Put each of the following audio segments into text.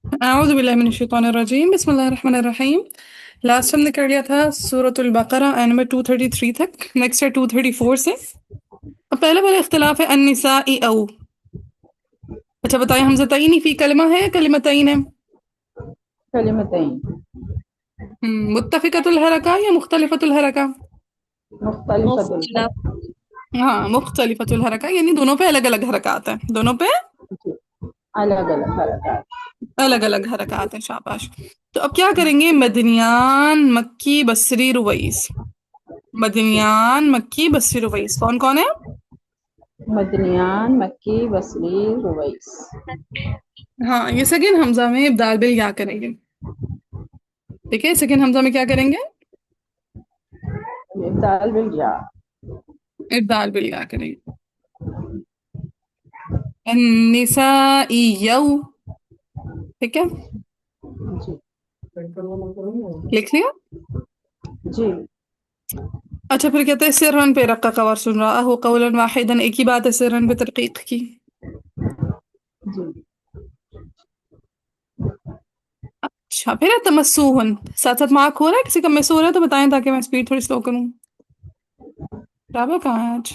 اعوذ باللہ من الشیطان الرجیم، بسم اللہ الرحمن الرحیم۔ لاسٹ ہم نے کر لیا تھا سورۃ البقرہ آیت نمبر 233 تک، نیکسٹ ہے 234 سے۔ اب پہلا اختلاف ہے النساء او۔ اچھا بتائیں، حمزتین فی کلمہ ہے یا کلمتین ہے؟ کلمتین، متفقۃ الحرکہ یا مختلفۃ الحرکہ؟ مختلفت مختلف الحرف، ہاں، مختلفۃ الحرکہ، یعنی دونوں پہ الگ الگ حرکات ہیں، دونوں پہ جی، الگ الگ حرکات۔ الگ الگ حرکات ہیں، شاباش۔ تو اب کیا کریں گے؟ مدنیان، مکی، بصری، رویس۔ جی، مدنیان، مکی، بصری، رویس، کون کون ہے؟ مدنیان، مکی، بصری، رویس۔ ہاں، یہ سیکنڈ حمزہ میں ابدال بل کیا کریں گے؟ ٹھیک ہے، سیکنڈ حمزہ میں کیا کریں گے؟ ابدال بالجا۔ ابدال بل کیا کریں گے؟ النسائیو، ٹھیک ہے، جی لکھ لیا۔ جی اچھا پھر کہتے ہیں سرن پہ رقہ قوار سن رہا ہو قولا واحدا، ایک ہی بات ہے سرن پہ ترقیق کی۔ جی اچھا پھر ہے تمسوہن، ساتھ ساتھ مارک ہو رہا ہے، کسی کا مس ہو رہا ہے تو بتائیں تاکہ میں اسپیڈ تھوڑی سلو کروں۔ رابع کہاں ہے آج؟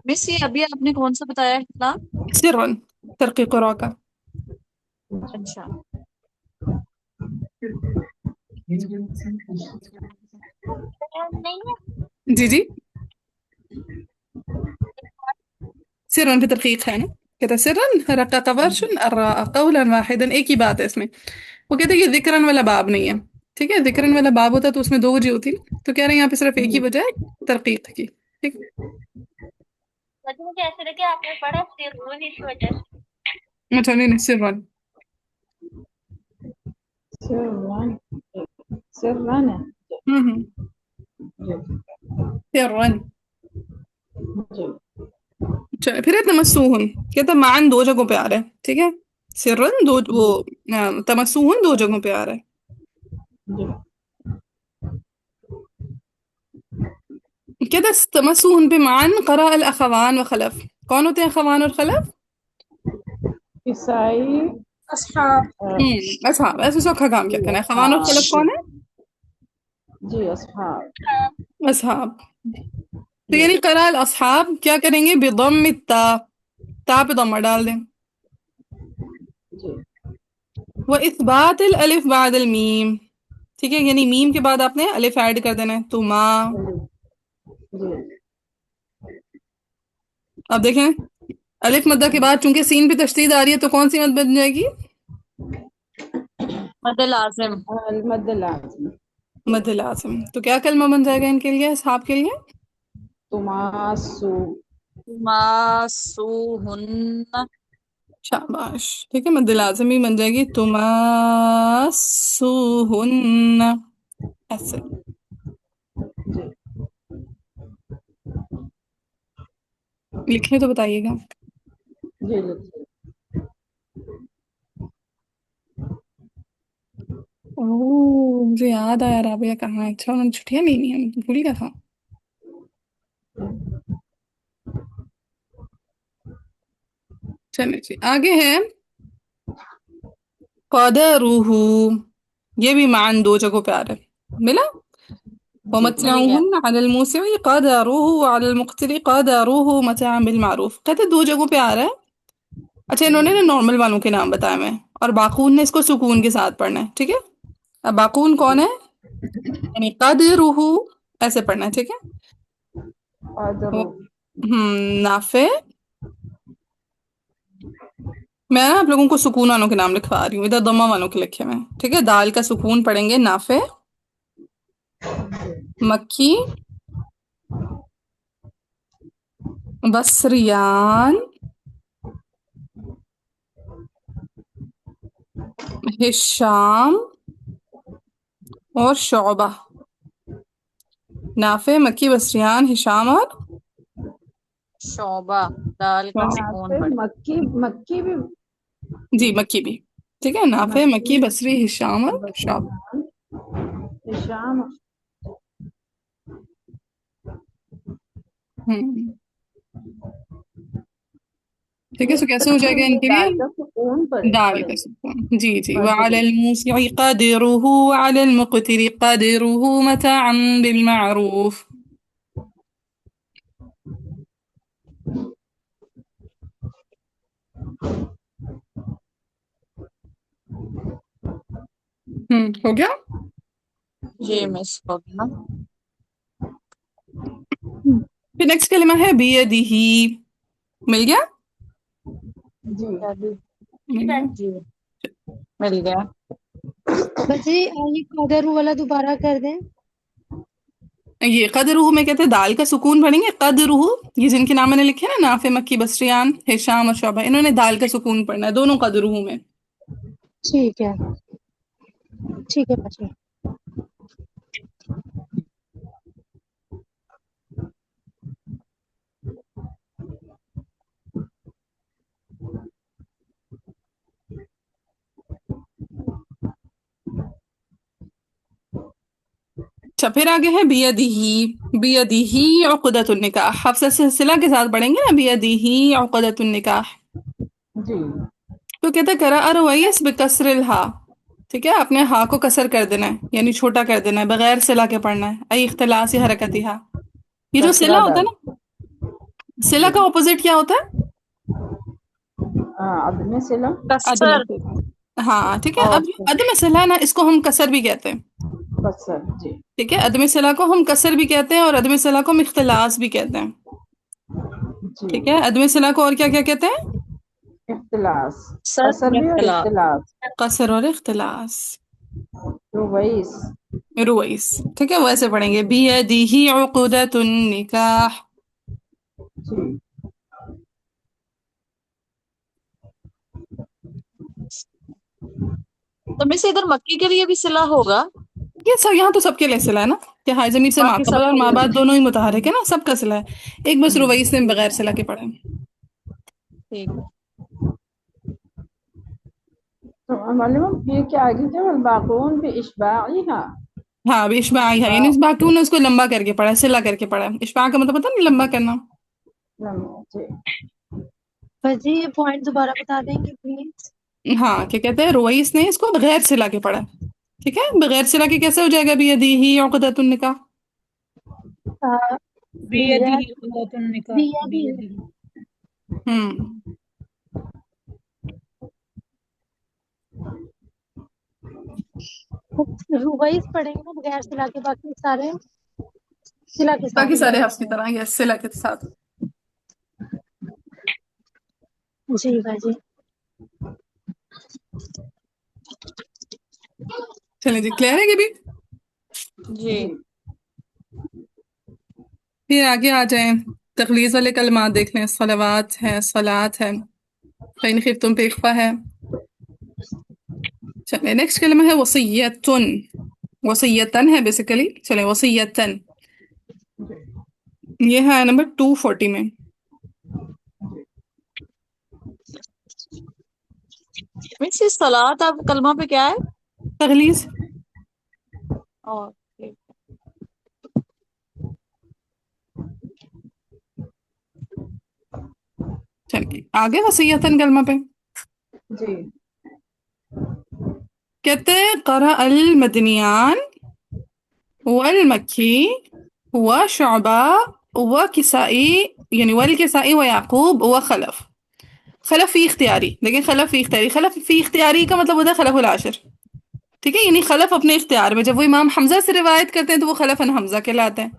مس یہ ابھی آپ نے کون سا بتایا اختلاف؟ سرن، ترقیق را کا۔ اچھا جی جی، سرن پہ ترقیق ہے نا، کہتا ہے سرن رقق ورشن الراء قولا واحدا، ایک ہی بات ہے اس میں۔ وہ کہتے ہیں یہ ذکرن والا باب نہیں ہے، ٹھیک ہے، ذکرن والا باب ہوتا تو اس میں دو وجہ ہوتی نا، تو کہہ رہے ہیں یہاں پہ صرف ایک ہی وجہ ہے، ترقیق کی، ٹھیک۔ مجھے ایسے لگے آپ نے پڑھا سرون اس وجہ سے۔ اچھا نہیں نہیں، سرن، سرن، سرن ہے۔ ہوں، جی سرن۔ جی چلے پھر ہے تمسوہن، کہتا ہے معن دو جگہوں پہ آ رہا ہے، ٹھیک ہے، سرن دو وہ جی تمسوہن دو جگہوں پہ آ رہا ہے۔ جی کہتا ہے تمسوہن پہ معن قرأ الاخوان و خلف، کون ہوتے ہیں اخوان اور خلف؟ عیسائی، اصحاب اصحاب، ایسے سوکھا کام کیا جی کرنا ہے، اخوان اور اصحاب، خلف جی کون ہے؟ جی اصحاب، اصحاب۔ تو جی یعنی قرأ الاصحاب کیا کریں گے؟ بضم التا، تا پہ ضمہ ڈال دیں، جی وہ اثبات الالف بعد المیم، ٹھیک ہے، یعنی میم کے بعد آپ نے الف ایڈ کر دینا ہے، تو ماں۔ جی اب دیکھیں الف مدہ کے بعد چونکہ سین پہ تشدید آ رہی ہے تو کون سی مد بن جائے گی؟ مد لازم المد لازم، مد لازم۔ تو کیا کلمہ بن جائے گا ان کے لیے، اصحاب کے لیے؟ تماسو، ماسوہن شاباش، ٹھیک ہے، مد لازم ہی بن جائے گی، تماسوہن، ایسے جی لکھیں تو بتائیے گا۔ جی لکھیے۔ اوہ مجھے یاد آیا رابعہ کہاں ہے، اچھا انہوں نے چھٹیاں نہیں لی ہیں، بھول گیا تھا۔ چلیں جی آگے ہے قدرہ، یہ بھی معن دو جگہوں پہ آ رہا ہے، ملا؟ جی مل گیا۔ ومتعوهن على الموسع قدره وعلى المقتر قدره متاعا بالمعروف، کہتے دو جگہوں پہ آ رہا ہے۔ اچھا انہوں نے نا نارمل والوں کے نام بتایا میں، اور باقون نے اس کو سکون کے ساتھ پڑھنا ہے، ٹھیک ہے۔ اب باقون کون ہے؟ یعنی قدرہ ایسے پڑھنا ہے، ٹھیک ہے۔ قدر، نافع، میں نا آپ لوگوں کو سکون والوں کے نام لکھوا رہی ہوں، ادھر ضمہ والوں کے لکھے ہوئے ہیں، ٹھیک ہے۔ دال کا سکون پڑھیں گے نافع، مکی، بصریان، ہشام اور شعبہ۔ نافع، مکی، بصریان، ہشام اور شعبہ، دال کا شعبہ۔ سکون نافع، پڑے۔ مکی، مکی بھی، جی مکی بھی، ٹھیک ہے، نافع، مکی، مکی، بصری، ہشام اور شعبہ۔ بسیان، ہشام، ہوں ٹھیک ہے، سو کیسے ہو جائے گا ان یہ کے لیے؟ دال کا سکون دال پڑے کا سکون، جی جی. وعلى قدر الموسع قدره وعلى المقتر قدره متاعا بالمعروف. ہو گیا. جی مس ہو گیا. پھر نیکسٹ کلمہ ہے بیدہ. مل گیا؟ جی مل گیا. جی مل گیا. بس یہ قدر والا دوبارہ کر دیں. یہ قدرہ میں کہتے ہیں دال کا سکون پڑھیں گے. قدرہ، یہ جن کے نام میں نے لکھے نا، نافع، مکی، بصریان، ہشام اور شعبہ، انہوں نے دال کا سکون پڑھنا ہے دونوں قدرہ میں. ٹھیک ہے ٹھیک ہے بچے. اچھا، پھر آگے ہے بیدہ. بیدہ عقدۃ النکاح. حفص سے صلہ کے ساتھ پڑھیں گے نا، بیدہ عقدۃ النکاح. جی تو کہتا ہے قرأ رویس بکسر الہا. ٹھیک ہے، اپنے ہا کو کسر کر دینا ہے، یعنی چھوٹا کر دینا ہے، بغیر صلہ کے پڑھنا ہے. ای اختلاسی حرکتہا. یہ جو صلہ کسرہ ہوتا ہے دال نا، صلہ جی کا اپوزٹ کیا ہوتا ہے؟ عدم صلہ عدم کسر. صلہ. ہاں ٹھیک ہے. اب اوکے. عدم صلہ نا، اس کو ہم کسر بھی کہتے ہیں. کسر جی ٹھیک ہے، عدم صلہ کو ہم کسر بھی کہتے ہیں اور عدم صلہ کو ہم اختلاس بھی کہتے ہیں. جی ٹھیک ہے، عدم صلہ کو اور کیا کیا کہتے ہیں؟ اختلاس سر کسر بھی اور اختلاف. اختلاس قصر اور اختلاس. Royce Royce. ٹھیک ہے، ویسے پڑھیں گے بیدہ عقدۃ النکاح. جی تو مس ادھر مکی کے لیے بھی صلہ ہوگا؟ یہ سب یہاں تو سب کے لیے صلہ ہے نا، کہ ہائی ضمیر سے باقی ماقبل سب اور کے ماں لیے. بعد دونوں ہی متحرک ہے نا، سب کا صلہ ہے. ایک بس رویس سے بغیر صلہ کے پڑھیں. ٹھیک ہے. تو معلوم پھر کے آگے کیا والباقون بإشباعها ہاں، ابھی اشباع ہے، یعنی اس باقی نے اس کو لمبا کر کے پڑھا ہے، صلہ کر کے پڑھا ہے. اشباع کا مطلب پتہ نہیں، لمبا کرنا. جی بس جی یہ پوائنٹ دوبارہ بتا دیں گے پلیز. ہاں، کیا کہتے ہیں، رویس نے اس کو بغیر صلہ کے پڑھا ہے. ٹھیک ہے، بغیر صلہ کے کیسے ہو جائے گا بیدہ عقدۃ النکاح؟ بيده عقدة النكاح بيده. ہم روبیس پڑھیں گے نا بغیر سلا کے، باقی سارے سلا کے باقی ساتھ. سارے حفظ کی طرح یس صلہ کے ساتھ. جی باجی. چلیں جی، کلیئر ہے کہ بھی؟ جی جی پھر آگے آ جائیں، تخلیص والے کلمات دیکھ لیں. صلوات ہے، صلات ہے، فإن خفتم پہ اخفا ہے. چلیں نیکسٹ کلمہ ہے وصیتن. وصیتن ہے بیسیکلی. چلیں وصیتن، یہ ہے نمبر 240 میں. مس یہ صلات آپ کلمہ پہ کیا ہے؟ تغلیظ. اوکے. چلیے آگے وصیتن کلمہ پہ جی کہتے ہیں قرأ المدنیان والمکی وشعبہ وکسائی، یعنی والکسائی ویعقوب وخلف. خلف فی اختیاری، لیکن خلف فی اختیاری، خلف فی اختیاری کا مطلب ہوتا ہے خلف العاشر. ٹھیک ہے، یعنی خلف اپنے اختیار میں. جب وہ امام حمزہ سے روایت کرتے ہیں تو وہ خلف ان حمزہ کہلاتے ہیں.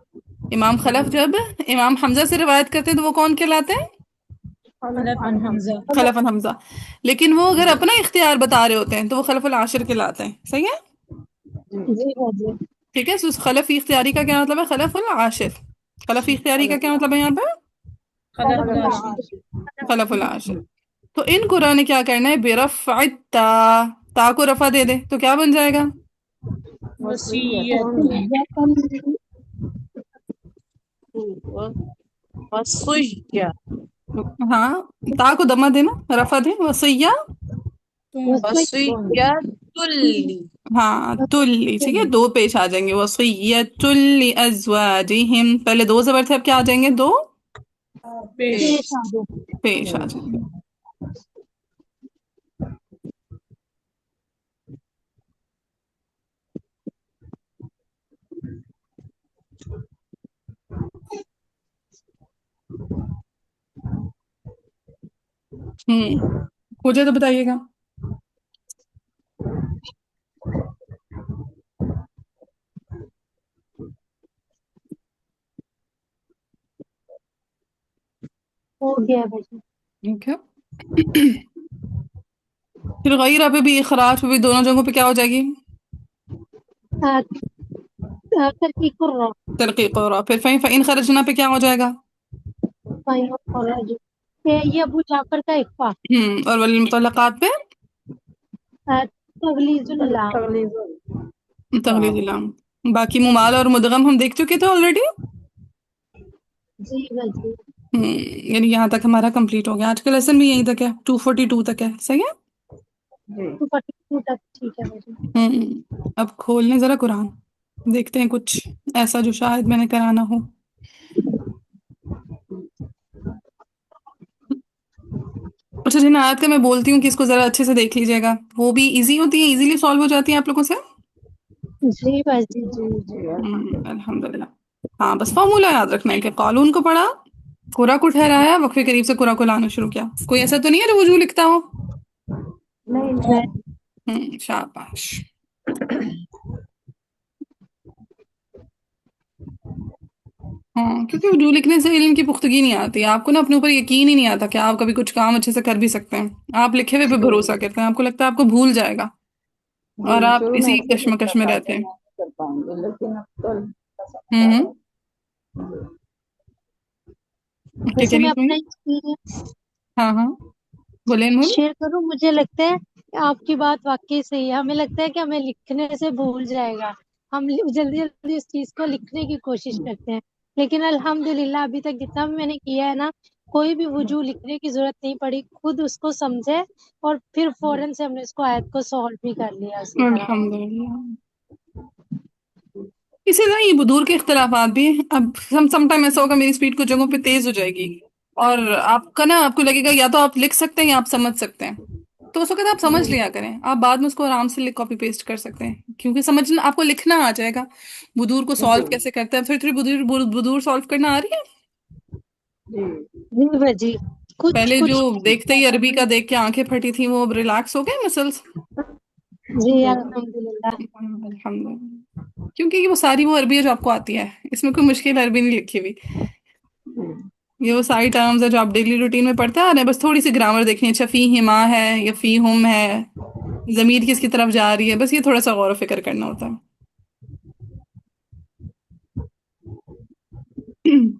امام خلف جب امام حمزہ سے روایت کرتے ہیں تو وہ کون کہلاتے ہیں؟ خلف عن حمزة. خلف ان حمزہ. لیکن وہ اگر اپنا اختیار بتا رہے ہوتے ہیں تو وہ خلف العاشر کہلاتے ہیں. صحیح ہے؟ جی باجی. ٹھیک ہے، خلف فی اختیاری کا کیا مطلب ہے؟ خلف العاشر. خلف فی اختیاری کا کیا مطلب ہے یہاں پہ؟ خلف خلف العاشر. العاشر خلف العاشر. تو ان قرآن نے کیا کرنا ہے؟ برفع التا، تا کو رفع دے دے تو کیا بن جائے گا؟ وصية. وصیہ. ہاں، تا کو دمہ دینا، رفع دے. وصیہ. وصیہ تلی. ہاں تلی. ٹھیک ہے، دو پیش آ جائیں گے. وصیۃ لازواجہم، پہلے دو زبر تھے، اب کیا آ جائیں گے؟ دو پیش. پیش. پیش آ جائیں گے. हो जाए तो बताइएगा। हो गया है भाई। ठीक है। फिर गैरा पे भी इखराज पे भी दोनों जगहों पे क्या हो जाएगी? तरकीब कर रहा तरकीक और फिर फ़इन खरजना पे क्या हो जाएगा? हूँ। ये अबू जाफर का इक्फा। और वल मुतल्लक़ात पे तगलीजुल लाम। तगलीज़ुल लाम। बाकी मुमाल और मुदगम हम देख चुके थे ऑलरेडी। जी भाजी। यानी यहाँ तक हमारा कंप्लीट हो गया। आज का लेसन भी यहीं तक है, 242 तक है। सही है। जी 242 तक ठीक है भाजी। अब खोल लें जरा कुरान, देखते हैं कुछ ऐसा जो शायद मैंने कराना हो। अच्छा, जिन आयत का मैं बोलती हूँ कि इसको जरा अच्छे से देख लीजिएगा, वो भी इजी होती है, इजीली सॉल्व हो जाती है आप लोगों से। जी भाजी। जी जी अल्हम्दुलिल्लाह। हाँ, बस फॉर्मूला याद रखना है कि कानून को पढ़ा, कुरा को ठहराया, वक्फे करीब से कुरा को लाना शुरू किया। कोई ऐसा तो नहीं है जो वजू लिखता हो? नहीं नहीं शाबाश। हाँ, क्योंकि वजू लिखने से इल्म की पुख्तगी नहीं आती। आपको ना अपने ऊपर यकीन ही नहीं आता कि आप कभी कुछ काम अच्छे से कर भी सकते हैं। आप लिखे हुए पे भरोसा करते हैं, आपको लगता है आपको भूल जाएगा और जी, आप शुरू में इसी ऐसे नहीं कर कश्मकश में रहते पाते, हैं। मैं नहीं कर पाऊंगी, लेकिन अब तो हम्म समझ आ हम्म। रहा है। क्या कह वैसे रही मैं है अपना इसमें? एक्सपीरियंस हाँ हाँ, बोले अनमोल। शेयर करूं। मुझे लगता है कि आपकी बात वाकई सही है। हमें लगता है कि हमें लिखने से भूल जाएगा। हम जल्दी जल्दी उस चीज को लिखने की कोशिश करते हैं, लेकिन अल्हम्दुलिल्लाह अभी तक जितना भी मैंने किया है ना, कोई भी वजू लिखने की जरूरत नहीं पड़ी। खुद उसको समझे और फिर फौरन से हमने उसको आयत को सॉल्व भी कर लिया उसी तरह। अल्हम्दुलिल्लाह। इसी तरह ये बुदूर के इख्तलाफात भी हैं। अब समटाइम ऐसा होगा मेरी स्पीड कुछ जगहों पे तेज हो जाएगी और आपका ना आपको लगेगा या तो आप लिख सकते हैं या आप समझ सकते हैं। तो उस वक्त आप समझ लिया करें, आप बाद में उसको आराम से कॉपी पेस्ट कर सकते हैं, क्योंकि समझना आपको लिखना आ जाएगा। बुदूर को जी सॉल्व कैसे करते हैं, थोड़ी थोड़ी बुदूर बुदूर सॉल्व करना आ रही है। जी जी भाजी। कुछ पहले जो कुछ देखते ही अरबी का देख के आंखें फटी थी, वो अब रिलैक्स हो गए मसल्स। जी अल्हम्दुलिल्लाह। अल्हम्दुलिल्लाह। क्योंकि वो अरबी है जो आपको आती है, इसमें कोई मुश्किल अरबी नहीं लिखी हुई। ये वो सारी टर्म्स है जो आप डेली रूटीन में पढ़ते आ रहे हैं, बस थोड़ी सी ग्रामर देखनी है। अच्छा, फी हिमा है या फी हुम है, जमीर किसकी तरफ जा रही है, बस ये थोड़ा सा गौर व फिक्र करना होता है।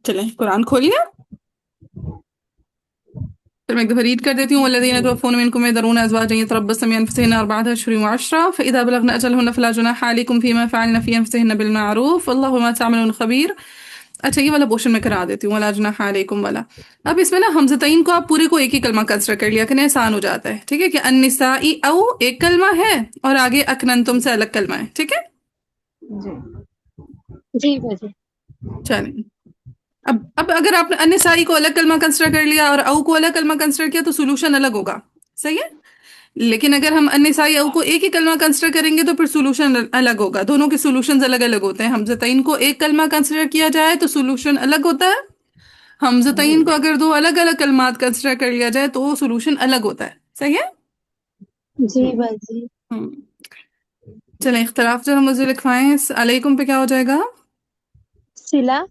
चलें, कुरान खोलिए। फिर मैं एक दफ़ा रीड कर देती हूँ। वल्लज़ीना यतवफ़्फ़ूना मिनकुम वयज़रूना अज़वाजन यतरब्बस्न बिअनफुसिहिन्ना अर्बअता अशहुरिन व अशरा फ़इज़ा बलगना अजलहुन्ना फ़ला जुनाहा अलैकुम फ़ीमा फ़अलना फ़ी अनफुसिहिन्ना बिलमाअरूफ़ वल्लाहु बिमा तअमलून ख़बीर। अच्छा, ये वाला पोर्शन मैं करा देती हूँ, वला जुनाहा अलैकुम वाला। अब इसमें ना हमज़तैन को आप पूरे को एक ही कलमा कंसिडर कर लिया करें, आसान हो जाता है। ठीक है कि अन्निसाई औ एक कलमा है और आगे अकनंतुम से अलग कलमा है। ठीक है, जी जी भाजी। चलें। अब अगर आपने अन्निसाई को अलग कलमा कंसिडर कर लिया और औ को अलग कलमा कंसिडर किया तो सोल्यूशन अलग होगा। सही है। लेकिन अगर हम अन्निसाई औ को एक ही कलमा कंसिडर करेंगे तो फिर सोल्यूशन अलग होगा। दोनों के सोल्यूशंस अलग अलग होते हैं। हमज़तैन को एक कलमा कंसिडर किया जाए तो सोल्यूशन अलग होता है। हमज़तैन को अगर दो अलग अलग कलमात कंसिडर कर लिया जाए तो सोल्यूशन अलग होता है। सही है। जी जी भाजी। हम्म। चलें, इख्तलाफ जरा मुझे लिखवाएं। अलैकुम पे क्या हो जाएगा? सिला।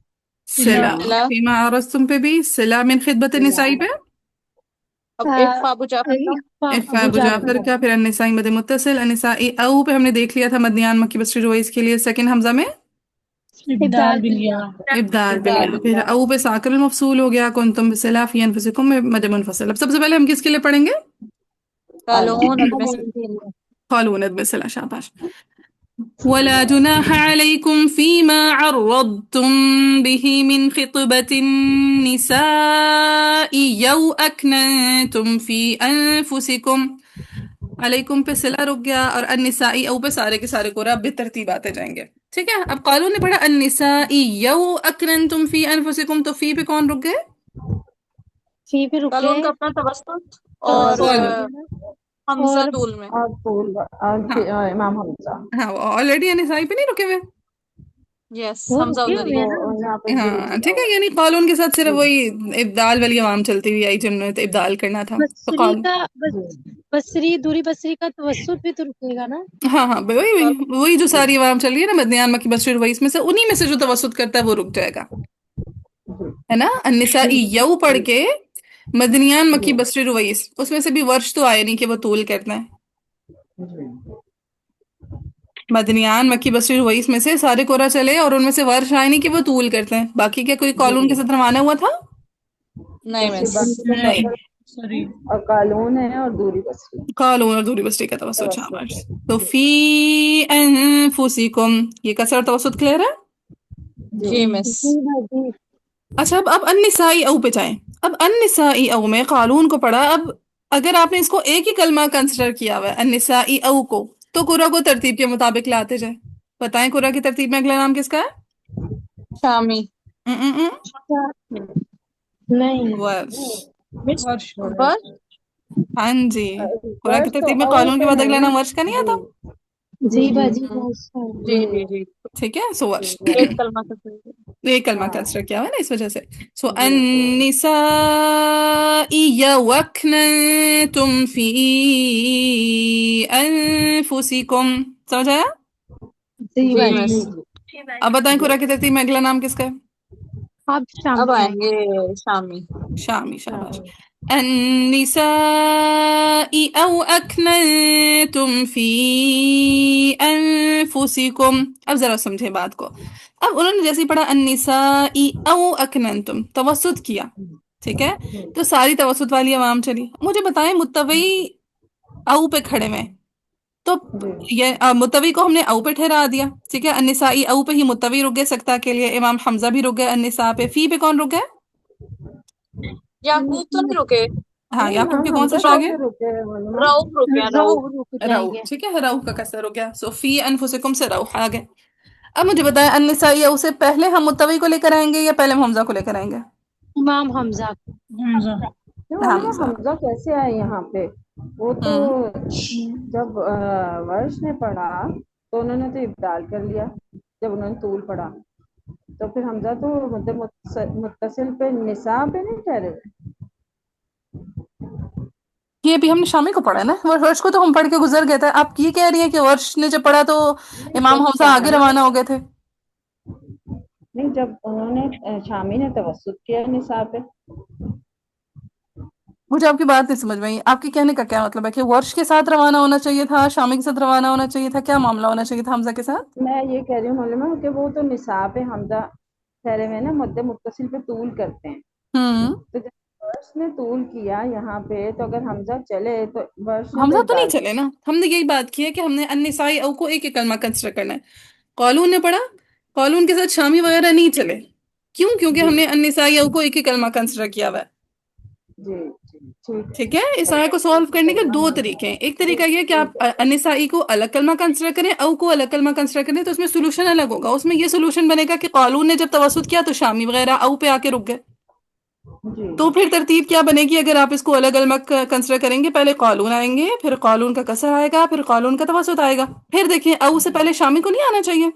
सिला। सिला ला। फीमा अरस्तुम पे भी सिला मिन खिदमत निसाई पे अब इक्फा अबू जाफर का। इक्फा इफ़ा अबू अबू जाफर जाफर का, फिर अन्निसाई मद मुत्तसिल। अन्निसाई औ पे हमने देख लिया था मदनियान मक्की बस्री रोइस के लिए। सेकंड हमजा में इब्दाल इब्दाल बिन या। बिलिया। इब्दाल बिल इब्दाल या। फिर बिल्ला। औ पे साकिर मफसूल हो गया, कुंतुम बिसिला फी अनफुसिकुम में मद मुनफसिल। अब सबसे पहले हम किसके लिए पढ़ेंगे? कालून अबू अदमिस। बिलिया। क़ालून बिसिला। शाबाश। ولا جناح عليكم فيما عرضتم به من خطبة النساء أو أكننتم في أنفسكم। अलैकुम पे सिला रुक गया और अन्निसाई औ पे सारे के सारे कोरा बेतरतीब आते जाएंगे। ठीक है। अब कालून ने पढ़ा अन्निसाई यौ अकनंतुम फी अनफुसिकुम, तो फी पे कौन रुक गए? फी पे रुके। कालून का अपना तवस्सुत और तवस्सुत कौन? हो गया ना। हमजा और तूल में। और फूल और हाँ इमाम हमजा। हाँ, ऑलरेडी अन्निसाई पे नहीं रुके हुए। यस वो हमजा रुके उधर ही हुए वो हैं ना। यहाँ पे हाँ दुरुस्त ठीक है, यानी कालून के साथ सिर्फ वही इब्दाल वाली अवाम चलती हुई आई जिन्होंने तो इब्दाल करना था, तो बसरी काल का जी बसरी दूरी बसरी का तवस्सुत भी तो रुकेगा ना। हाँ हाँ वही वही वही जो सारी अवाम चल रही है ना, मदनियान मक्की बसरी वही, इसमें से उन्हीं में से जो तवसुत करता है वो रुक जाएगा, जी है ना। अन्निसाई यऊ पढ़ के मदनियान जी मक्की बसरी रुवैस, उसमें से भी वर्ष तो आए नहीं कि वो तूल करना है। जी मदनियान मक्की बसरी रुवैस में से सारे कोरा चले और उनमें से वर्ष आए नहीं कि वो तूल करते हैं। बाकी क्या कोई कॉलून के जी साथ रवाना हुआ था? नहीं बसरी मिस। बाकी तो नहीं फसल सॉरी। और कालून है और दूरी बसरी कॉलून और दूरी बसरी का तवसुत, तवस्सुत शाबाश। है तो जी फी अनफुसिकुम, ये कसर तवसुत क्लियर है। जी जी मिस। जी बाजी। अच्छा अब अन्निसाई औ पे जाएं। अब अन्निसाई औ में कालून को पढ़ा। अब अगर आपने इसको एक ही कलमा कंसिडर किया हुआ है अन्निसाई औ को, तो कुरा को तरतीब के मुताबिक लाते जाए। बताएं कुरा की तरतीब में अगला नाम किसका है? शामी। उम, उम, उम, नहीं वर्ष। मिस। वर्ष बस। हाँ जी, कुरा की वर्ष तो तरतीब में औ कालून के पे बाद है अगला ना नाम वर्ष का नहीं जी आता। जी जी जी बाजी बस जी जी जी जी। ठीक है, सो वर्ष। एक कलमा का सही। एक कलमा हाँ कंसिडर किया हुआ है ना, इस वजह से। सो जी अन्निसाई यवक्नतुम फी अनफुसिकुम, समझ आया? जी जी बाजी। मिस। जी जी जी भाई। अब बताएं कुरा की तरतीब में अगला नाम किसका है? अब अब शामिल है। आएंगे शामी। शामी, शाबाश। हाँ النساء أو أكننتم في أنفسكم, अब जरा समझे बात को। अब उन्होंने जैसे ही पढ़ा अन्निसाई औ अकनंतुम, तवसुत किया, ठीक है, तो सारी तवसुत वाली अवाम चली। मुझे बताएं मुत्तवी औ पे खड़े में, तो जी ये मुत्तवी को हमने औ पे ठहरा दिया, ठीक है। अन्निसाई औ पे ही मुत्तवी रुक गए सकता के लिए, इमाम हमजा भी रुक गए। अन्निसा पे फी पे कौन रुक गए? याकूब तो नहीं रुके। हाँ, नहीं याकूब हम के कौन सा हमजा शो कैसे गया? रुके हैं मालूम है रऊफ रुके हैं रऊफ। रऊ रुक राउ, जाएंगे। ठीक है, राउ का कसर हो गया, सो फी अनफुसिकुम से राउ आ गए। अब मुझे बताएं अन्निसाइया उसे पहले हम मुत्तवी को लेकर आएंगे या पहले हम हमजा को लेकर आएंगे? इमाम हमजा। हमजा। नहीं मालूम है हमजा। हमजा कैसे आए यहाँ पे वो तो हम्म जब वर्ष ने पढ़ा तो उन्होंने तो इब्दाल कर लिया जब उन्होंने तूल पढ़ा तो फिर हमजा तो मतलब मुत्तसिल पे निसा पे नहीं ठहरे हुए ये अभी हमने शामी को पढ़ा है ना, वर्ष को तो हम पढ़ के गुजर गए थे। आप ये कह रही हैं कि वर्ष ने जब पढ़ा तो नहीं इमाम जब हमजा आगे शामी ने रवाना हो गए थे। नहीं जब उन्होंने शामी ने तवस्सुत किया निसा पे मुझे आपकी बात नहीं समझ में आई, आपके कहने का क्या मतलब है कि वर्ष के साथ रवाना होना चाहिए था, शामी के साथ रवाना होना चाहिए था, क्या मामला होना चाहिए था हमजा के साथ? मैं ये कह रही हूँ मालूम है कि वो तो निसा पे हमजा ठहरे हुए ना मद्दे मुत्तसिल पे तूल करते हैं हम्म तो जब वर्ष ने तूल किया यहाँ पे तो अगर हमजा चले तो वर्ष ने तो हमजा तो नहीं इब्दाल चले ना, हमने यही बात की है कि हमने अन्निसाई औ को एक एक कलमा कंसिडर करना है। कॉलून ने पढ़ा, कॉलून के साथ शामी वगैरह नहीं चले। क्यों? क्योंकि जी हमने अन्निसाई औ को एक ही कलमा कंसिडर किया हुआ है। जी जी ठीक है ठीक है, इस आयत को सॉल्व करने के दो तरीके हैं। एक तरीका ये है कि आप अन्निसाई को अलग कलमा कंसिडर करें, औ को अलग कलमा कंसिडर करें, तो उसमें सोल्यूशन अलग होगा। उसमें ये सोल्यूशन बनेगा कि कॉलून ने जब तवसुत किया तो शामी वगैरह औ पे आके रुक गए। जी तो फिर तरतीब क्या बनेगी अगर आप इसको अलग अलग कंसिडर करेंगे? पहले कॉलून आएंगे, फिर कॉलून का कसर आएगा, फिर कॉलून का तवसुत आएगा। फिर देखिए औ से पहले शामी को नहीं आना चाहिए,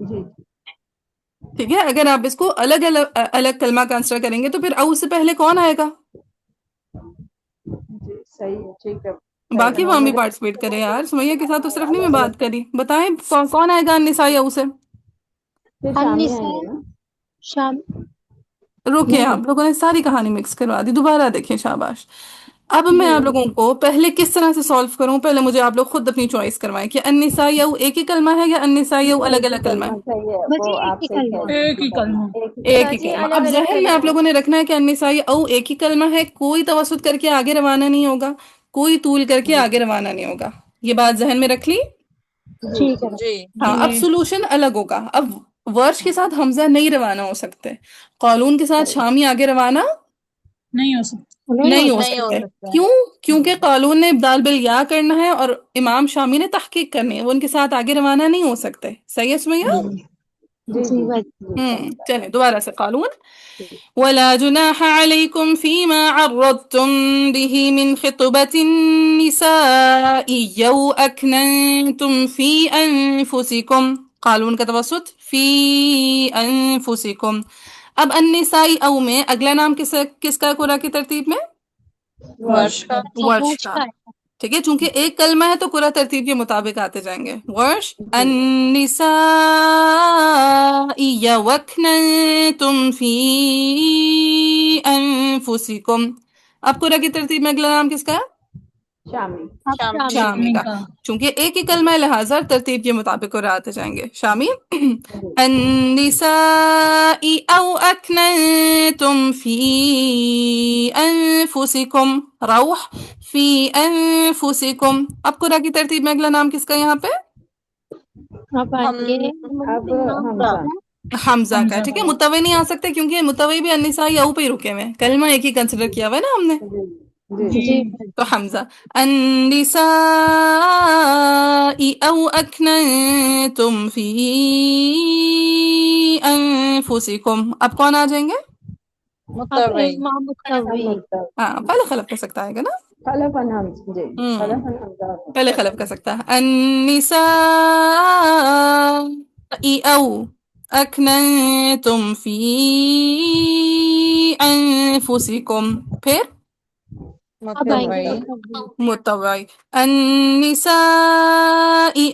जी ठीक है। अगर आप इसको अलग अलग अलग कलमा कंसिडर करेंगे तो फिर औ से पहले कौन आएगा? जी सही है ठीक है बाकी हाँ वहां भी मुझे पार्टिसिपेट करे यार, सुमैया के साथ तो सिर्फ नहीं मैं अलग अलग बात करी। बताएं कौन आएगा अन्निसाई औ से? फिर शामी अन्निसा आएंगे ना शाम रुकिए, नहीं आप लोगों ने सारी कहानी मिक्स करवा दी, दोबारा देखिए, शाबाश। अब मैं आप जी लोगों को पहले किस तरह से सॉल्व करूं, पहले मुझे आप लोग खुद अपनी चॉइस करवाएं कि अन्निसाई औ एक ही कलमा है या अन्निसाई औ नहीं अलग एक ही अलग कलमा कलमा है? सही है वो बाजी एक आप ही सही कलमा। कह रही एक ही कलमा। हैं एक ही एक ही बाजी कलमा। अलग अब अलग जहन में आप कलमा। लोगों ने रखना है कि अन्निसाई औ एक ही कलमा है, कोई तवसुत करके आगे रवाना नहीं होगा, कोई तूल करके जी आगे रवाना नहीं होगा। ये बात जहन में रख ली? जी ठीक जी है। जी। हाँ, अब जी सोल्यूशन अलग होगा। अब वर्ष के साथ हमजा नहीं रवाना हो सकते, कॉलून के साथ सही शामी आगे रवाना नहीं हो सकता। नहीं हो नहीं हो नहीं हो सकते। सकता है। क्यों? क्योंकि कालून ने इब्दाल बिल या करना है और इमाम शामी ने तहकीक करनी है, वो उनके साथ आगे रवाना नहीं हो सकते। सही है सुमैया? जी जी जी जी बाजी। जी समझ चलें दोबारा से कालून। ठीक वला जुनाह अलैकुम फीमा अर्रदतुम बिही मिन खितबतिन निसाई यौ अकनंतुम फी अनफुसिकुम। قالون کا توسط فی انفسکم. اب النسائی او میں اگلا نام کس کا ہے قرآن کی ترتیب میں؟ ورش کا. ورش کا. کا ٹھیک ہے، چونکہ ایک کلمہ ہے تو قرآن ترتیب کے مطابق آتے جائیں گے. ورش النساء وَأَكْنَنْتُمْ فِي أَنفُسِكُمْ. اب قرآن کی ترتیب میں اگلا نام کس کا ہے؟ شامی. اب شامی. شامی کا. چونکہ ایک ہی کلمہ ہے لہٰذا ترتیب کے مطابق قرآن آتے جائیں گے. شامی. النساء أو أكننتم في أنفسكم. روح فی انفسکم. اب قرآن کی ترتیب میں اگلا نام کس کا یہاں پہ؟ اب آئیں گے اب حمزہ. حمزہ کا. ٹھیک ہے، متوی نہیں آ سکتے کیونکہ متوی بھی النساء او پہ ہی رکے ہوئے ہیں، کلمہ ایک ہی کنسیڈر کیا ہوا ہے نا ہم نے. جی جی تو حمزہ النساء او اکننتم فی انفسکم. اب کون آ جائیں گے؟ اب متوی. امام متوی. ہاں پہلے خلف کر سکتا ہے گا نا. خلف حمزہ. جی خلف حمزہ. پہلے خلف کر سکتا ہے. النساء او اکننتم فی انفسکم. پھر اب آئیں گے متوی. متوی. متوعی. النساء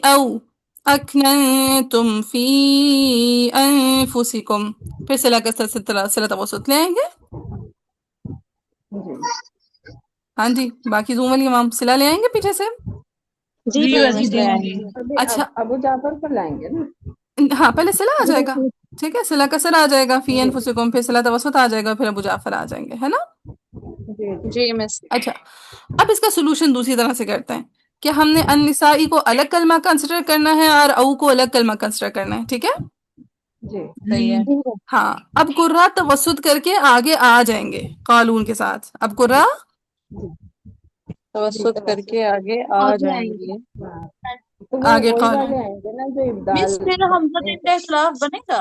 او اکننتم فی انفسکم. پھر صلہ کا صلہ توسط لے آئیں گے. جی ہاں جی، باقی زوم والی امام صلہ لے آئیں گے پیچھے سے. جی جی بس وزیر لے آئیں گے. ابھی اچھا ابو جعفر پر لائیں گے نا. ہاں، پہلے صلہ آ جائے گا. ٹھیک ہے، صلہ کسر آ جائے گا فی انفسکم، پھر صلہ توسط آ جائے گا، پھر ابو جعفر آ جائیں گے، ہے نا. جی جی مس. اچھا، اب اس کا سولوشن دوسری طرح سے کرتے ہیں کہ ہم نے النسائی کو الگ کلمہ کنسیڈر کرنا ہے اور او کو الگ کلمہ کنسیڈر کرنا ہے. ٹھیک ہے. جی صحیح ہے. ہاں، اب قرہ توسط کر کے آگے آ جائیں گے قالون کے ساتھ. اب قرہ توسط کر کے آگے آ آگے جائیں آئیں گے. گے. تو وہ آگے وہی قال. والے آئیں گے نا جو ابدال. مس پھر حمزہ کا اختلاف بنے گا.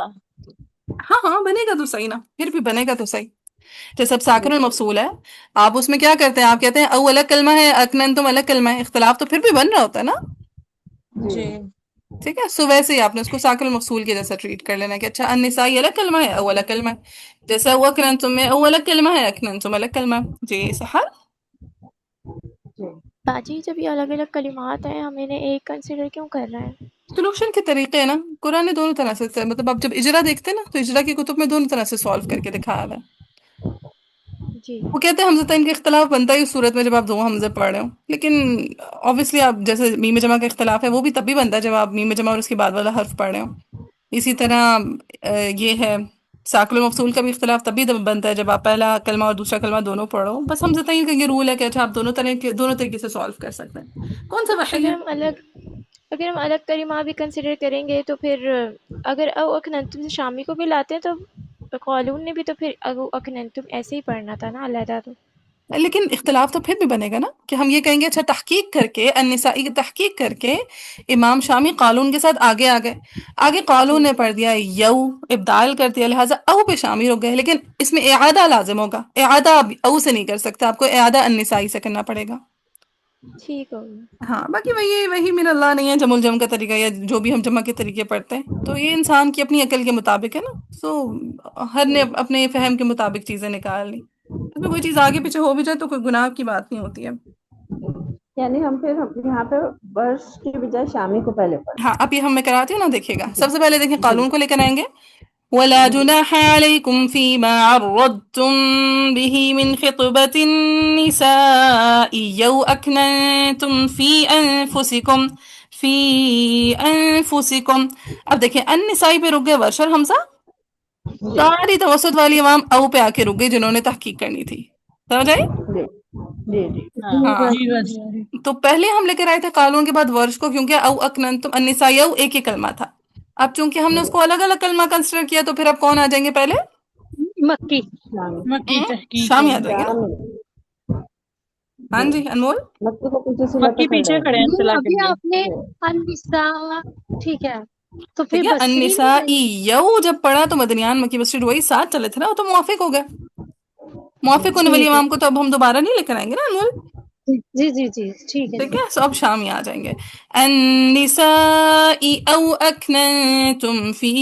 ہاں ہاں بنے گا تو صحیح نا، پھر بھی بنے گا تو صحیح. جیسے اب ساکن المفصول ہے، آپ اس میں کیا کرتے ہیں؟ آپ کہتے ہیں او الگ کلمہ ہے، اکنن تم الگ کلمہ ہے. اختلاف تو پھر بھی بن رہا ہوتا ہے نا. جی. ٹھیک ہے، سو ویسے ہی آپ نے اس کو ساکن المفصول کے جیسا ٹریٹ کر لینا کہ اچھا النسائی الگ کلمہ ہے، او الگ کلمہ ہے. جیسا او اکنن تم میں او الگ کلمہ ہے، اکنن تم الگ کلمہ ہے. جی سحر. جی باجی جب یہ الگ الگ کلمات ہیں ہم انہیں ایک کنسیڈر کیوں کر رہے ہیں؟ سولوشن کے طریقے ہیں نا، قرآن نے دونوں طرح سے، مطلب آپ جب اجرا دیکھتے ہیں نا تو اجرا کی کتب میں دونوں طرح سے سالو کر کے دکھایا ہوا ہے. جی وہ کہتے ہیں حمزتین کا اختلاف بنتا ہے اس صورت میں جب آپ دو حمزے پڑھ رہے ہو، لیکن obviously آپ جیسے میم جمع کا اختلاف ہے وہ بھی تب بھی بنتا ہے جب آپ میم جمع اور اس کے بعد والا حرف پڑھ رہے ہو. اسی طرح یہ ہے ساکل و مفصول کا بھی اختلاف تب بھی بنتا ہے جب آپ پہلا کلمہ اور دوسرا کلمہ دونوں پڑھو. بس حمزتین کا یہ رول ہے کہ اچھا آپ دونوں طریقے سے سالو کر سکتے ہیں. کون سا وحی ہے؟ اگر ہم الگ کلمات بھی کنسیڈر کریں گے تو پھر اگر او اکننتم سے شامی کو بھی لاتے ہیں تو قالون نے بھی تو پھر او اکننتم ایسے ہی پڑھنا تھا نا علیحدہ. تو لیکن اختلاف تو پھر بھی بنے گا نا کہ ہم یہ کہیں گے اچھا تحقیق کر کے النسائی کی تحقیق کر کے امام شامی قالون کے ساتھ آگے آ گئے. آگے قالون نے پڑھ دیا یو، ابدال کر دیا، لہٰذا او پہ شامی رک گئے. لیکن اس میں اعادہ لازم ہوگا، اعادہ آپ او سے نہیں کر سکتے، آپ کو اعادہ النسائی سے کرنا پڑے گا. ٹھیک ہوگا. ہاں باقی وہی من اللہ نہیں ہے جم الجم کا طریقہ یا جو بھی ہم جمع کے طریقے پڑھتے ہیں تو یہ انسان کی اپنی عقل کے مطابق ہے نا. سو ہر نے اپنے فہم کے مطابق چیزیں نکال لی. اس میں کوئی چیز آگے پیچھے ہو بھی جائے تو کوئی گناہ کی بات نہیں ہوتی ہے. یعنی ہم پھر یہاں پہ ورش کی بجائے شامی کو پہلے پڑھیں. ہاں اب یہ ہم میں کراتی ہوں نا، دیکھیے گا. سب سے پہلے دیکھیں قالون کو لے کر آئیں گے. وَلَا جُنَاحَ عَلَيْكُمْ فِي مَا عَرَّضْتُم بِهِ مِنْ خِطْبَةِ النِّسَاءِ أَوْ أَكْنَنتُمْ فِي أَنفُسِكُمْ فِي أَنفُسِكُمْ. اب دیکھیں النسائی پہ رک گئے ورش اور حمزہ، ساری توسط والی عوام او پہ آ کے رک گئی جنہوں نے تحقیق کرنی تھی. سمجھ آئی؟ جی جی جی ہاں جی وزیر. تو پہلے ہم لے کر آئے تھے قالون کے بعد ورش کو، کیونکہ او اکننتم النساء او ایک ہی کلمہ تھا. اب چونکہ ہم نے اس کو الگ الگ کلمہ کنسیڈر کیا تو پھر اب کون آ جائیں گے پہلے؟ مکی. شامی. مکی تحقیق شامی آ ہوگی. جائیں گے نا. شامی. ہاں جی انمول. مکی کو پیچھے سے مکی لگا پیچھے کھڑے ہیں نہیں صلاح کے ابھی لیے. آپ نے النساء ٹھیک ہے تو پھر ٹھیک ہے، بصری نہیں النساء چاہیے. یو جب پڑھا تو مدنیان مکی بصری وہی ساتھ چلے تھے نا، وہ تو موافق ہو گئے. موافق ہونے والی ٹھیک ہے عوام کو تو اب ہم دوبارہ نہیں لے کر آئیں گے نا انمول. जी जी जी ठीक है ठीक जी। है, तो अब शामी आ जाएंगे। النساء أو أكننتم في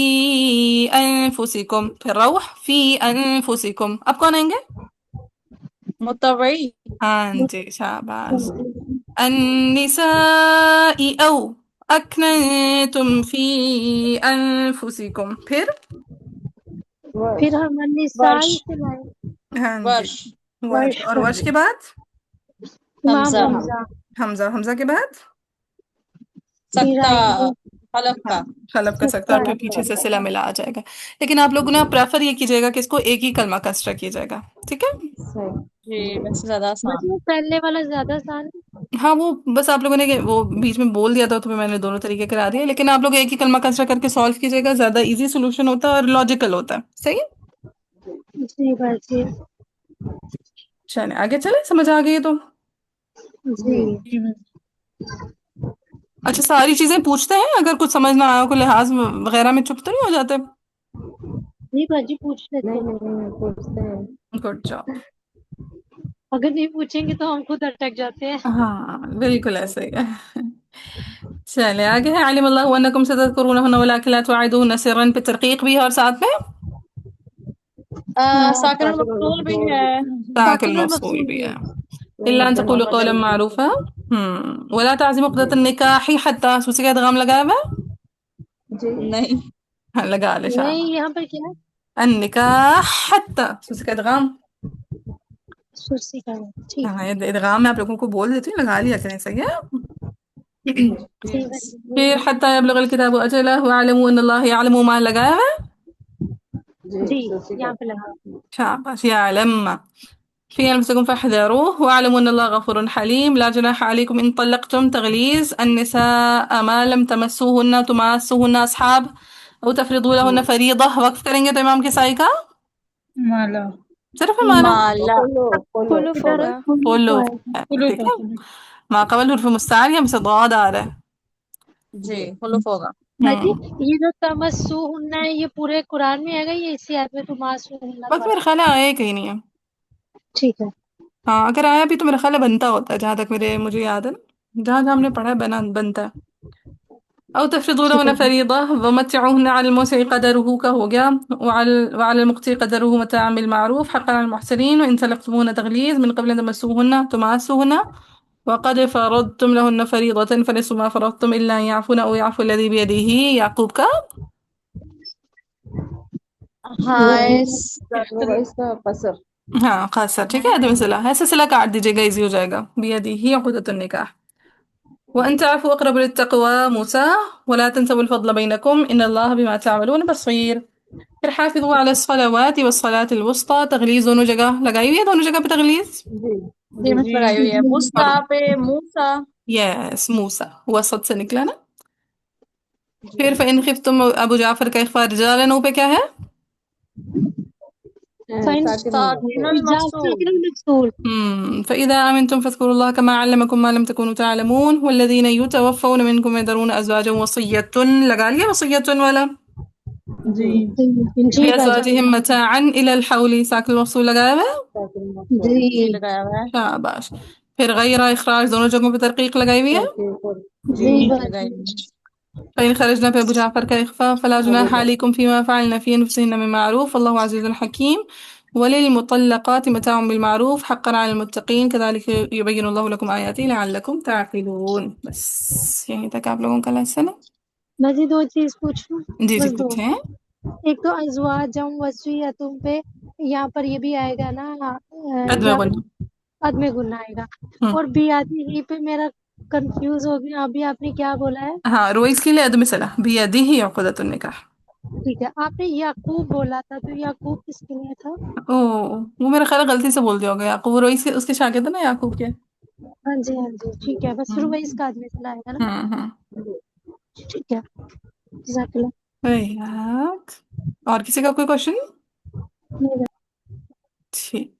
أنفسكم، फिर روح في أنفسكم। अब कौन आएंगे؟ मुतवई। हाँ जी, शाबाश। النساء أو أكننتم في أنفسكم، फिर वर्ष फिर हम वर्ष निसाई से लाए हाँ जी, वर्ष वर्ष। वर्ष और का वर्ष के बाद इमाम हमजा हमजा। हमजा, हमजा के बाद फिर सक्ता आएंगे हलफ हाँ, का। खलफ का सकता, और सत्ता। फिर पीछे से सिला मिला आ जाएगा। लेकिन आप लोगों ने प्रेफर ये कीजिएगा कि इसको एक ही कलमा कंस्ट्रक्ट किया जाएगा, ठीक है। सही। जी वैसे ज्यादा आसान है। मतलब पहले वाला ज्यादा आसान है। हाँ, वो बस आप लोगों ने वो बीच में बोल दिया था, तो फिर मैंने दोनों तरीके करा दिए। लेकिन आप लोग एक ही कलमा कंस्ट्रक्ट करके सॉल्व कीजिएगा, ज्यादा इजी सोल्यूशन होता है और लॉजिकल होता है। सही है, जी बस जी। चले आगे चले, समझ आ गई है तो। जी जी बस। अच्छा, सारी चीजें पूछते हैं, अगर कुछ समझ ना आया, कोई लिहाज वगैरह में चुप तो नहीं हो जाते? जी बाजी पूछ लेते नहीं हैं। नहीं नहीं पूछते हैं। Good job. अगर नहीं पूछेंगे तो हम खुद अटक जाते हैं। हाँ बिल्कुल ऐसे ही है। चले आगे है। अलिम अल्लाहु अन्नकुम सतज़कुरूनहुन्ना वलाकिन ला तुआइदूहुन्ना सिर्रन, पे तरकीक भी है और साथ में हाँ साकिन और साकिर मकतूल भी मकबूल है। ताकिल साकिन और मफसूल मकसूद भी है। भी। इल्ला अन मुमकिन तक़ूलू होगा क़ौलन जल्दी। मारूफा। वला ताज़िमू उक़दतन निकाही हत्ता, उसी का idग़ाम लगाया हुआ है? जी नहीं। हाँ, लगा ले नहीं शाबाश। यहाँ पर क्या है? अन निकाह हत्ता, उसी का idग़ाम। सुरसी का है। ठीक हाँ, है। ये idग़ाम मैं आप लोगों को बोल देती हूँ, लगा लिया करें, सही है। जी Yes. फिर हत्ता यबलुगल किताबु अजलहु वअलमू अन्नल्लाह यअलमु, मा लगाया हुआ है? जी जी सूसी का। यहाँ पे लगा। शाबाश। यअलम في أنفسكم فاحذروه واعلموا أن الله غفور حليم. لا جناح عليكم إن طلقتم، تغليظ. النساء ما لم تمسوهن تماسوهن أصحاب أو تفرضوا لهن فريضة، وقف करेंगे तो इमाम किसाई का माला। सिर्फ हमारा माला। खोलो खोलो। कुलुफ इधर होगा। बोलो है। कुलूफ ठीक है है। कुलूफ। ما قبل حرف مستعار से ضاد आ रहा है। जी हुलूफ होगा। बाजी हम्म, ये जो तमस्सु हुन्ना है ये पूरे कुरान में आएगा, ये इसी आयत में तुमासु हुन्ना बस पड़ा मेरे है। ख्याल है आया कहीं नहीं है। ठीक है। हाँ, अगर आया भी तो मेरा ख्याल है बनता होता है, जहां तक मुझे याद है ना, जहां जहां हमने पढ़ा है बना बनता है। أو تفرضوا ठीक لهن है। فريضة ومتعوهن على الموسع قدره كهو جا، وعلى المقتر قدره متاعا بالمعروف حقا على المحسنين. وإن طلقتموهن تغليظ من قبل أن تمسوهن تماسوهن وقد فرضتم لهن فريضة فنصف ما فرضتم إلا أن يعفون أو يعفو الذي بيده يعقوب का हाँ वो इसका कसर। हाँ खासा, ठीक है। आदमी सिला ऐसे सिला काट दीजिएगा, इजी हो जाएगा। बियदिही उक़दतुन निकाह। وأن تعفوا أقرب للتقوى موسى ولا تنسوا الفضل بينكم إن الله بما تعملون بصير. फिर حافظوا على الصلوات والصلاة الوسطى، तगलीज दोनों जगह लगाई हुई है, दोनों जगह पे तगलीज। जी जी जी में जी लगाई हुई है। और मुस्ता पे मूसा। यस मूसा, वसत से निकला ना। फिर जी फ़इन खिफ्तुम अबू जाफर का इख्फा रिजालन पे क्या है? फाइन साकिर साकिन मकबूल। और इजाज मकसूद। साकिन मकसूल। فإذا آمنتم فاذكروا الله كما علمكم ما لم تكونوا تعلمون والذين يتوفون منكم يذرون أزواجا وصية، लगा लिया वصية वाला। जी जी बाजी। لأزواجهم متاعا إلى الحول، साकिन मौसूल लगाया हुआ है। साकिर मकबूल। जी जी लगाया हुआ है। शाबाश। फिर गैर इखराज दोनों जगहों पे तरकीक लगाई हुई है। तरकीब और जी जी लगाई बाजी। हुई فإن خرجنا في أبو جعفر كإخفاء فلا अबू جناح जाफर। عليكم فيما فعلنا في أنفسهن من معروف والله عزيز حكيم. وللمطلقات متاع بالمعروف حقا على المتقين كذلك يبين الله لكم آياته لعلكم تعقلون. बस यहीं तक आप लोगों का लेसन है। बाजी दो चीज पूछूं। जी जी बस दो। पूछें। एक तो अज़वाजम वसीयतुम पे यहाँ पर ये भी आएगा ना, अदम यहाँ पे गुन। अदमे गुना आएगा। हम्म, और बियादी ही पे मेरा कंफ्यूज हो गया, अभी आपने क्या बोला है? हाँ रोइस के लिए अदम सलाह बियदिही उक़दतुन निकाह। ठीक है, आपने याकूब बोला था, तो याकूब किसके लिए था? ओ, वो मेरा ख्याल है गलती से बोल दिया होगा। याकूब वो रोइस के उसके शागिर्द है ना, याकूब के। हाँ जी हाँ जी ठीक है, बस हम्म रुवैस का आदमी चला आएगा ना। हम्म। ठीक है। जज़ाकल्लाह। याक और किसी का कोई क्वेश्चन? नहीं ठीक।